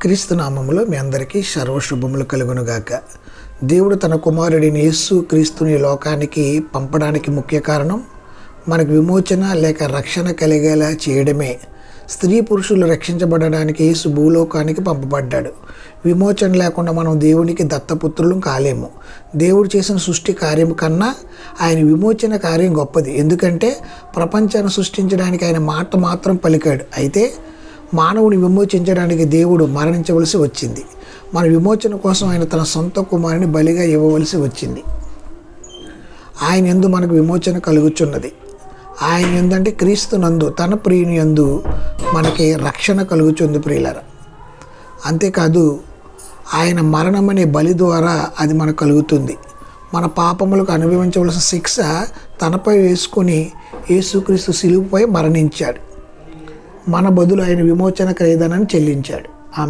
క్రీస్తు నామములో మీ అందరికీ సర్వశుభములు కలుగునుగాక. దేవుడు తన కుమారుడిని యేసు క్రీస్తుని లోకానికి పంపడానికి ముఖ్య కారణం మనకు విమోచన లేక రక్షణ కలిగేలా చేయడమే. స్త్రీ పురుషులు రక్షించబడడానికి యేసు భూలోకానికి పంపబడ్డాడు. విమోచన లేకుండా మనం దేవునికి దత్తపుత్రులు కాలేము. దేవుడు చేసిన సృష్టి కార్యం కన్నా ఆయన విమోచన కార్యం గొప్పది. ఎందుకంటే ప్రపంచాన్ని సృష్టించడానికి ఆయన మాట మాత్రం పలికాడు. అయితే మానవుని విమోచించడానికి దేవుడు మరణించవలసి వచ్చింది. మన విమోచన కోసం ఆయన తన సొంత కుమారుని బలిగా ఇవ్వవలసి వచ్చింది. ఆయన యందు మనకు విమోచన కలుగుచున్నది. ఆయన యందంటే క్రీస్తు నందు తన ప్రియుని యందు మనకి రక్షణ కలుగుచుంది ప్రియులారా. అంతేకాదు ఆయన మరణం అనే బలి ద్వారా అది మనకు కలుగుతుంది. మన పాపములకు అనుభవించవలసిన శిక్ష తనపై వేసుకొని యేసుక్రీస్తు సిలువపై మరణించాడు. మన బదులు ఆయన విమోచన ఖరీదానాన్ని చెల్లించాడు.